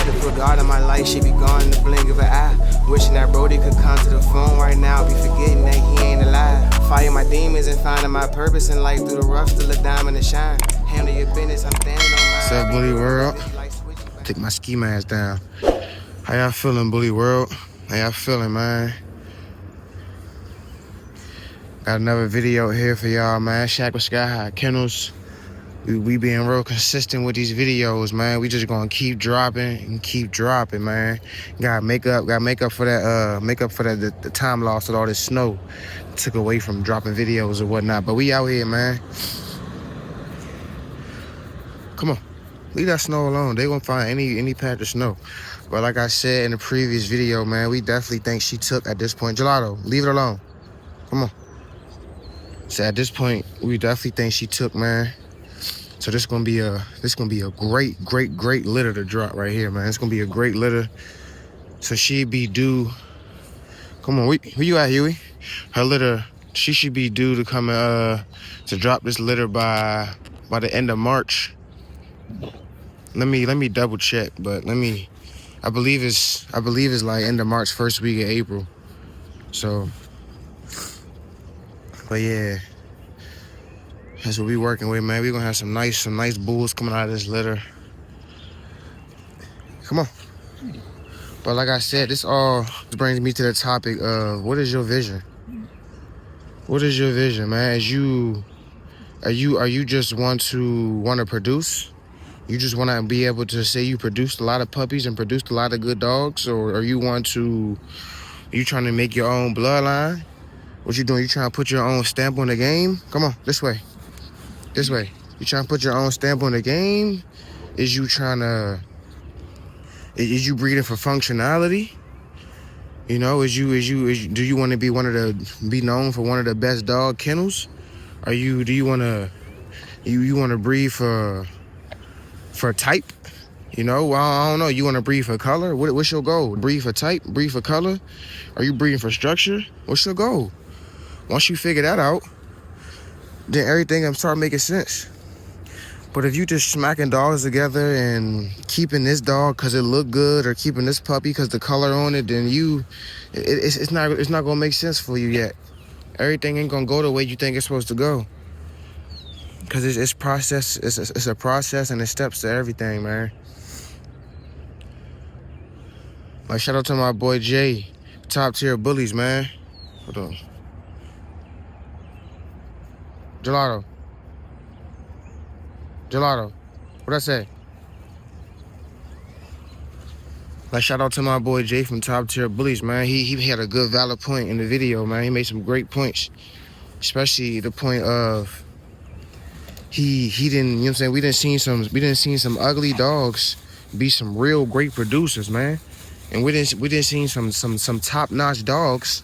Had to put God in my life, she be gone in the blink of an eye. Wishing that Brody could come to the phone right now, be forgetting that he ain't alive. Fighting my demons and finding my purpose in life through the rough, still a diamond to shine. Handle your business, I'm standing on mine. What's up, Bully World? Take my ski mask down. How y'all feeling, Bully World? How y'all feeling, man? Got another video here for y'all, man. Shaq with Sky High Kennels. We being real consistent with these videos, man. We just gonna keep dropping and keep dropping, man. Gotta make up for that, the time lost with all this snow. Took away from dropping videos or whatnot. But we out here, man. Come on. Leave that snow alone. They won't find any patch of snow. But like I said in the previous video, man, we definitely think she took at this point. Gelato, leave it alone. Come on. So at this point, we definitely think she took, man. So this gonna be a great litter to drop right here, man. It's gonna be a great litter. So she be due. Come on, where you at, Huey? Her litter, she should be due to come to drop this litter by the end of March. Let me double check, but I believe it's like end of March, first week of April. So, but yeah. That's what we working with, man. We gonna have some nice bulls coming out of this litter. Come on. But like I said, this all brings me to the topic of what is your vision? What is your vision, man? Are you just want to produce? You just want to be able to say you produced a lot of puppies and produced a lot of good dogs, or are you trying to make your own bloodline? What you doing? You trying to put your own stamp on the game? Come on, this way. This way. You trying to put your own stamp on the game? Is you breeding for functionality? You know, do you want to be known for one of the best dog kennels? Do you want to breed for type? You know, well, I don't know. You want to breed for color? What's your goal? Breed for type? Breed for color? Are you breeding for structure? What's your goal? Once you figure that out, then everything will start making sense. But if you just smacking dogs together and keeping this dog because it look good, or keeping this puppy because the color on it, then it's not gonna make sense for you yet. Everything ain't gonna go the way you think it's supposed to go. Because it's a process and it steps to everything, man. Like, shout out to my boy Jay, top tier bullies, man. Hold on. Gelato, what'd I say? Like, shout out to my boy Jay from Top Tier Bullies, man. He had a good valid point in the video, man. He made some great points, especially the point of he didn't, you know what I'm saying? We didn't see some ugly dogs be some real great producers, man. And we didn't see some top-notch dogs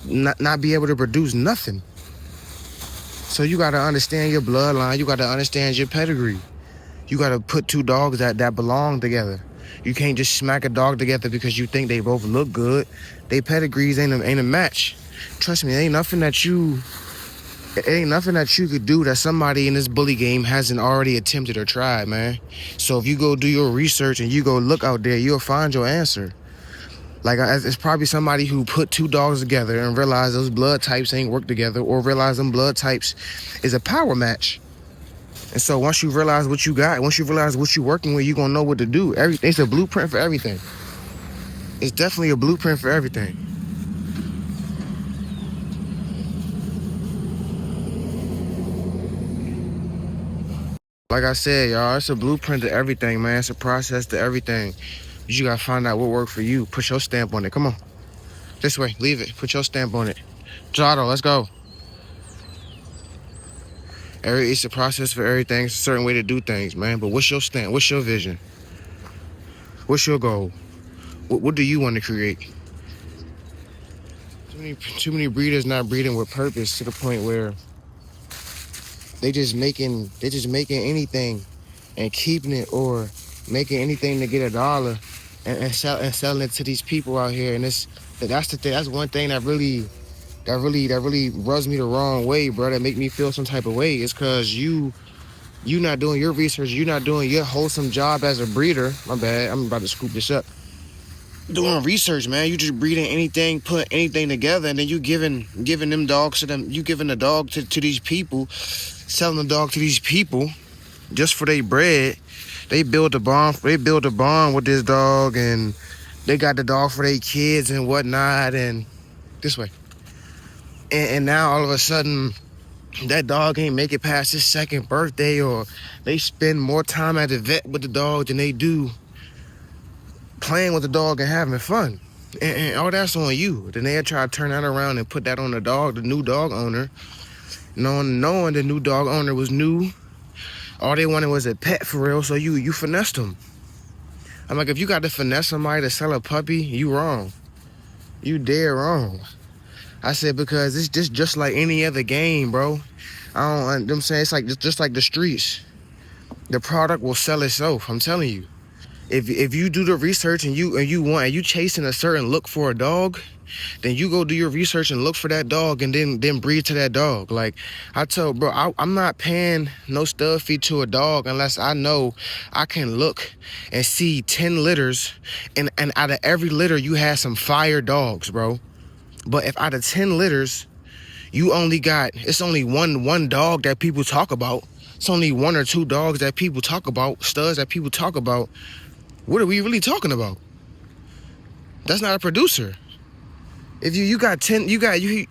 not be able to produce nothing. So you gotta understand your bloodline. You gotta understand your pedigree. You gotta put two dogs that belong together. You can't just smack a dog together because you think they both look good. They pedigrees ain't a match. Trust me, ain't nothing that you could do that somebody in this bully game hasn't already attempted or tried, man. So if you go do your research and you go look out there, you'll find your answer. Like, it's probably somebody who put two dogs together and realized those blood types ain't work together, or realized them blood types is a power match. And so once you realize what you got, once you realize what you're working with, you're going to know what to do. It's a blueprint for everything. It's definitely a blueprint for everything. Like I said, y'all, it's a blueprint to everything, man. It's a process to everything. You gotta find out what worked for you. Put your stamp on it. Come on. This way. Leave it. Put your stamp on it. Gelato, let's go. It's a process for everything. It's a certain way to do things, man. But what's your stamp? What's your vision? What's your goal? What do you want to create? Too many breeders not breeding with purpose, to the point where they just making anything and keeping it, or making anything to get $1 and selling it to these people out here. And that's the thing. That's one thing that really rubs me the wrong way, bro. That make me feel some type of way. It's because you You not doing your research. You not doing your wholesome job as a breeder. My bad. I'm about to scoop this up. Doing research, man. You just breeding anything, put anything together, and then you giving them dogs to them. You giving the dog to these people, selling the dog to these people just for their bread. They build a bond. They build a bond with this dog, and they got the dog for their kids and whatnot. And this way. And now all of a sudden, that dog ain't make it past his second birthday, or they spend more time at the vet with the dog than they do playing with the dog and having fun. And all that's on you. Then they'll try to turn that around and put that on the dog, the new dog owner. Knowing the new dog owner was new. All they wanted was a pet for real, so you finessed them. I'm like, if you got to finesse somebody to sell a puppy, you wrong. You dead wrong. I said, because it's just like any other game, bro. I'm saying, it's like just like the streets. The product will sell itself, I'm telling you. If you do the research and you chasing a certain look for a dog, then you go do your research and look for that dog and then breed to that dog. Like I told bro, I'm not paying no stud fee to a dog unless I know I can look and see 10 litters and out of every litter you have some fire dogs, bro. But if out of 10 litters it's only one dog that people talk about. It's only one or two dogs that people talk about, studs that people talk about. What are we really talking about? That's not a producer. If you got 10,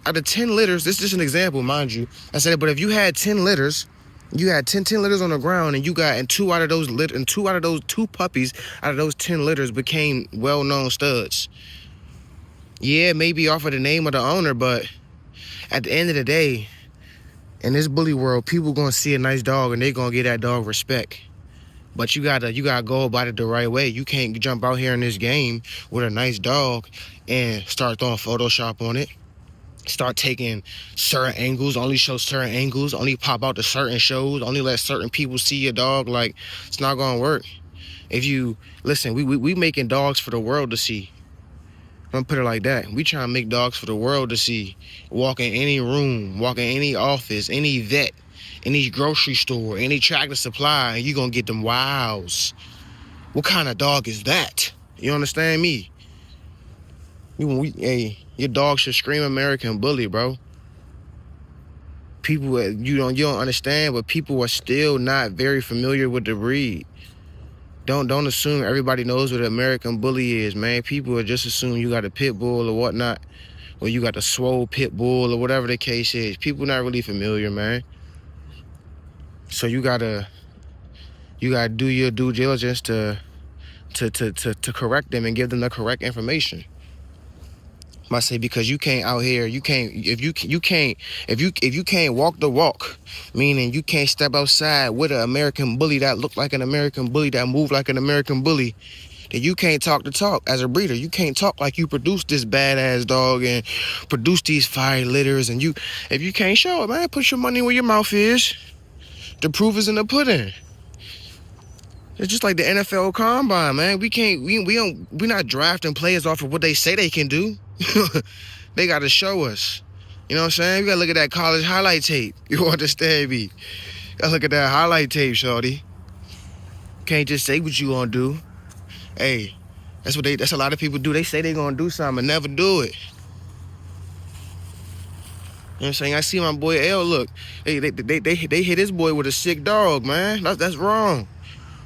out of 10 litters, this is just an example, mind you. I said, but if you had 10 litters, you had 10 litters on the ground, and two out of those two puppies out of those 10 litters became well-known studs. Yeah, maybe off of the name of the owner, but at the end of the day, in this bully world, people gonna see a nice dog and they gonna give that dog respect. But you gotta go about it the right way. You can't jump out here in this game with a nice dog and start throwing Photoshop on it. Start taking certain angles, only show certain angles, only pop out to certain shows, only let certain people see your dog. Like, it's not gonna work. If you listen, we making dogs for the world to see. I'm gonna put it like that. We trying to make dogs for the world to see. Walk in any room, walk in any office, any vet, any grocery store, any Tractor Supply, and you gonna get them wows. What kind of dog is that? You understand me? Your dog should scream American Bully, bro. People, you don't understand, but people are still not very familiar with the breed. Don't assume everybody knows what an American Bully is, man. People are just assuming you got a pit bull or whatnot, or you got the swole pit bull or whatever the case is. People not really familiar, man. So you gotta do your due diligence to correct them and give them the correct information. I say, because you can't out here, if you can't walk the walk, meaning you can't step outside with an American Bully that look like an American Bully, that move like an American Bully, then you can't talk the talk as a breeder. You can't talk like you produce this badass dog and produce these fire litters. And if you can't show it, man, put your money where your mouth is. The proof is in the pudding. It's just like the NFL Combine, man. We're not drafting players off of what they say they can do. They got to show us. You know what I'm saying? We got to look at that college highlight tape. You understand me? Got to look at that highlight tape, shorty. Can't just say what you gonna do. Hey, that's a lot of people do. They say they gonna do something and never do it. You know what I'm saying? I see my boy L, look. They hit his boy with a sick dog, man. That's wrong.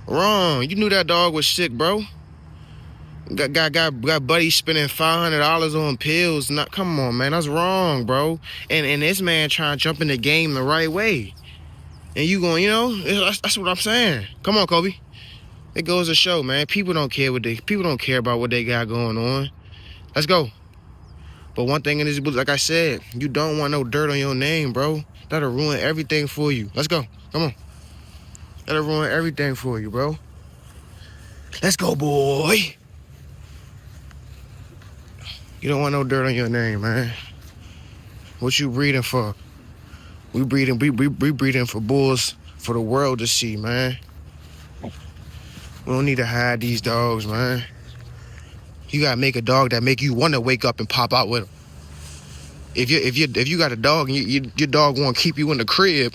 Wrong. You knew that dog was sick, bro. Got buddies spending $500 on pills. Come on, man. That's wrong, bro. And this man trying to jump in the game the right way. And you going, that's what I'm saying. Come on, Kobe. It goes to show, man. People don't care about what they got going on. Let's go. But one thing in this book, like I said, you don't want no dirt on your name, bro. That'll ruin everything for you. Let's go. Come on. That'll ruin everything for you, bro. Let's go, boy. You don't want no dirt on your name, man. What you breeding for? We breeding for bulls for the world to see, man. We don't need to hide these dogs, man. You gotta make a dog that make you want to wake up and pop out with him. If you got a dog and your dog want to keep you in the crib,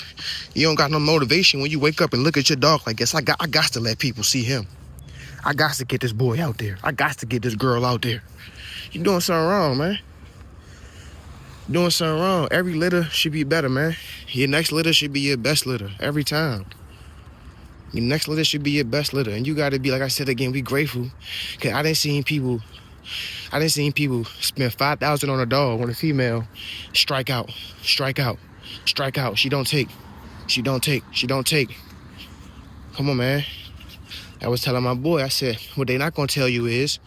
you don't got no motivation when you wake up and look at your dog like this. I got to let people see him. I got to get this boy out there. I got to get this girl out there. You doing something wrong, man. Doing something wrong. Every litter should be better, man. Your next litter should be your best litter every time. Your next litter should be your best litter, and you got to be, like I said again, be grateful. Cause I didn't see people spend $5,000 on a dog when a female strike out. She don't take. Come on, man. I was telling my boy, I said, what they not gonna tell you is,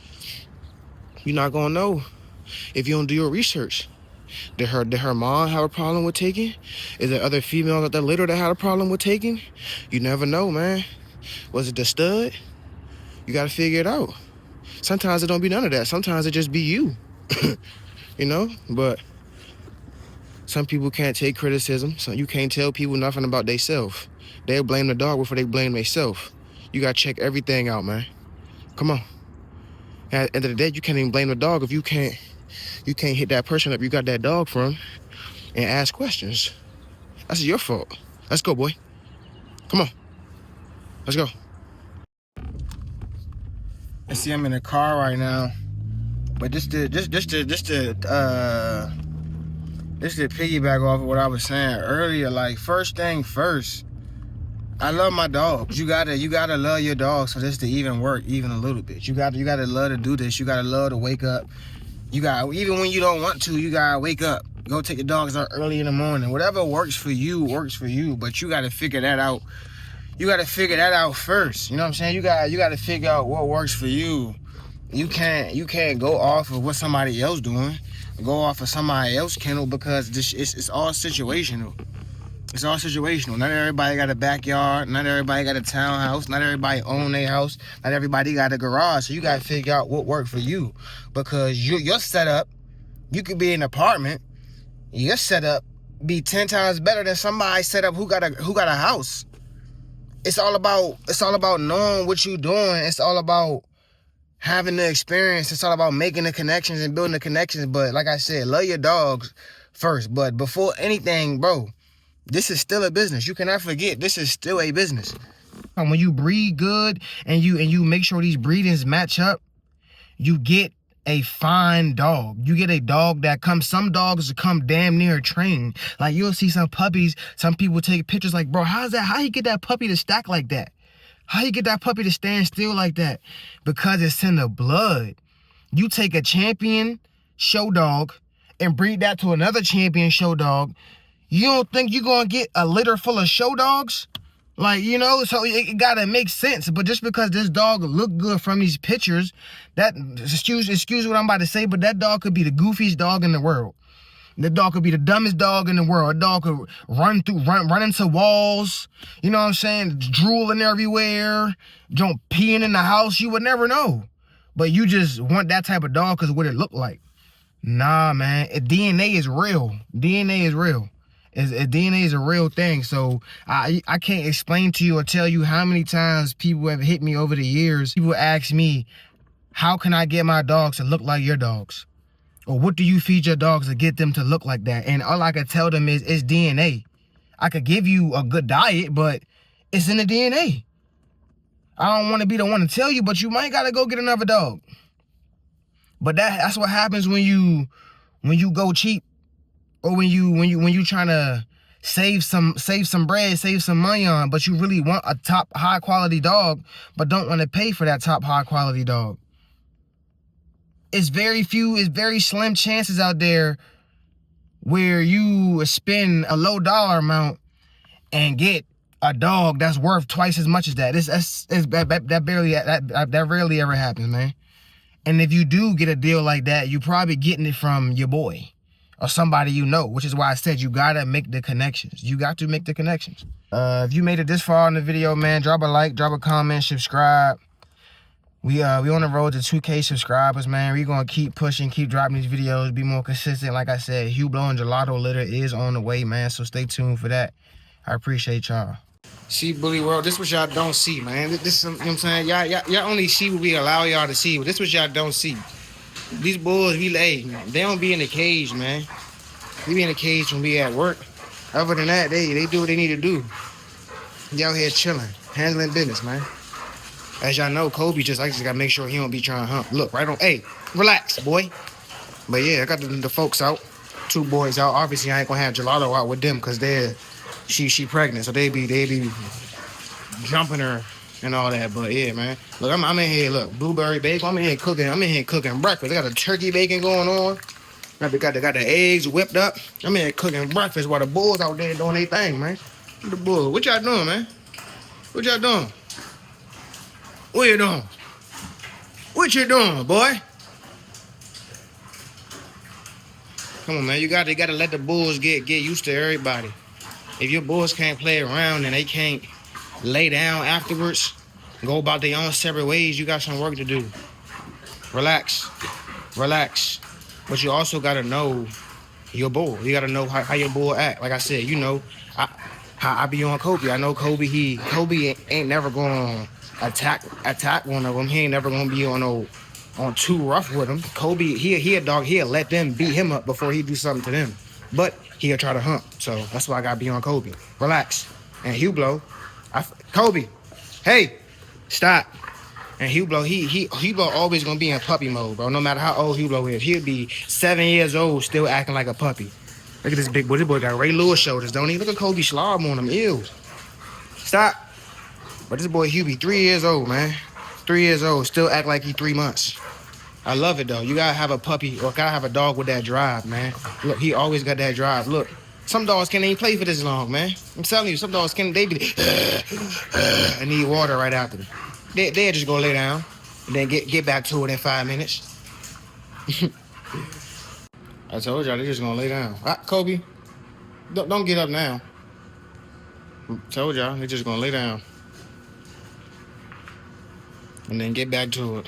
you're not gonna know if you don't do your research. Did her mom have a problem with taking? Is there other females at the litter that had a problem with taking? You never know, man. Was it the stud? You gotta figure it out. Sometimes it don't be none of that. Sometimes it just be you. You know? But some people can't take criticism. So you can't tell people nothing about themselves. They'll blame the dog before they blame themselves. You gotta check everything out, man. Come on. At the end of the day, you can't even blame the dog if you can't hit that person up you got that dog from and ask questions. That's your fault. Let's go, boy. Come on. Let's go. I see I'm in a car right now, but just to piggyback off of what I was saying earlier, like, first thing first, I love my dogs. You gotta love your dogs for this to even work even a little bit. You gotta love to do this. You gotta love to wake up. Even when you don't want to, you gotta wake up. Go take the dogs out early in the morning. Whatever works for you, but you gotta figure that out. You gotta figure that out first. You know what I'm saying? You gotta figure out what works for you. You can't go off of what somebody else doing. Go off of somebody else's kennel, because it's all situational. It's all situational. Not everybody got a backyard. Not everybody got a townhouse. Not everybody own their house. Not everybody got a garage. So you got to figure out what worked for you. Because your setup, you could be in an apartment. Your setup be 10 times better than somebody's setup who got a house. It's all about knowing what you're doing. It's all about having the experience. It's all about making the connections and building the connections. But like I said, love your dogs first. But before anything, bro, this is still a business. You cannot forget, this is still a business. And when you breed good and you make sure these breedings match up, you get a fine dog. You get a dog that some dogs come damn near trained. Like, you'll see some puppies, some people take pictures like, bro, how you get that puppy to stack like that? How you get that puppy to stand still like that? Because it's in the blood. You take a champion show dog and breed that to another champion show dog. You don't think you're going to get a litter full of show dogs? Like, you know, so it got to make sense. But just because this dog look good from these pictures, that, excuse what I'm about to say, but that dog could be the goofiest dog in the world. The dog could be the dumbest dog in the world. A dog could run into walls, you know what I'm saying, drooling everywhere, peeing in the house. You would never know. But you just want that type of dog because of what it looked like. Nah, man. DNA is real. DNA is real. DNA is a real thing. So I can't explain to you or tell you how many times people have hit me over the years. People ask me, how can I get my dogs to look like your dogs? Or what do you feed your dogs to get them to look like that? And all I can tell them is it's DNA. I could give you a good diet, but it's in the DNA. I don't want to be the one to tell you, but you might gotta go get another dog. But that's what happens when you go cheap. Or when you trying to save some bread, save some money on, but you really want a top high quality dog, but don't want to pay for that top high quality dog. It's very slim chances out there where you spend a low dollar amount and get a dog that's worth twice as much as that. That rarely ever happens, man. And if you do get a deal like that, you're probably getting it from your boy or somebody you know, which is why I said you gotta make the connections. You got to make the connections. If you made it this far in the video, man, drop a like, drop a comment, subscribe. We on the road to 2K subscribers, man. We gonna keep pushing, keep dropping these videos, be more consistent. Like I said, HUBLOT and GELATO litter is on the way, man. So stay tuned for that. I appreciate y'all. See, Bully World, this what y'all don't see, man. This, you know what I'm saying? Y'all only see what we allow y'all to see, but this what y'all don't see. These bulls, they don't be in the cage, man. He be in the cage when we at work. Other than that, they do what they need to do. He out here chilling, handling business, man. As y'all know, Kobe I just gotta make sure he don't be trying to hump. Look, right on. Hey, relax, boy. But yeah, I got the folks out. 2 boys out. Obviously, I ain't gonna have Gelato out with them because she pregnant, so they be jumping her and all that. But yeah, man. Look, I'm in here. Look, blueberry bacon. I'm in here cooking breakfast. I got a turkey bacon going on. Got the eggs whipped up. I'm in here cooking breakfast while the bulls out there doing their thing, man. The bulls. What y'all doing, man? What y'all doing? What you doing? What you doing, boy? Come on, man. You gotta let the bulls get used to everybody. If your bulls can't play around and they can't lay down afterwards, go about their own separate ways, you got some work to do. Relax. But you also gotta know your bull. You gotta know how your bull act. Like I said, you know, I be on Kobe. I know Kobe. Kobe ain't never gonna attack one of them. He ain't never gonna be on too rough with him. Kobe, he a dog. He'll let them beat him up before he do something to them. But he'll try to hump. So that's why I gotta be on Kobe. Relax. And HUBLOT, Kobe, hey, stop. And HUBLOT always gonna be in puppy mode, bro. No matter how old HUBLOT is, he'll be 7 years old, still acting like a puppy. Look at this big boy. This boy got Ray Lewis shoulders, don't he? Look at Kobe slob on him. Ew. Stop. But this boy Hubie, 3 years old, man. 3 years old, still act like he 3 months. I love it though. You gotta have a puppy or gotta have a dog with that drive, man. Look, he always got that drive. Look, some dogs can't even play for this long, man. I'm telling you, some dogs can't. They be and need water right after them. They'll just go lay down and then get back to it in 5 minutes. I told y'all they just gonna lay down. Kobe, don't get up now. I told y'all they just gonna lay down and then get back to it.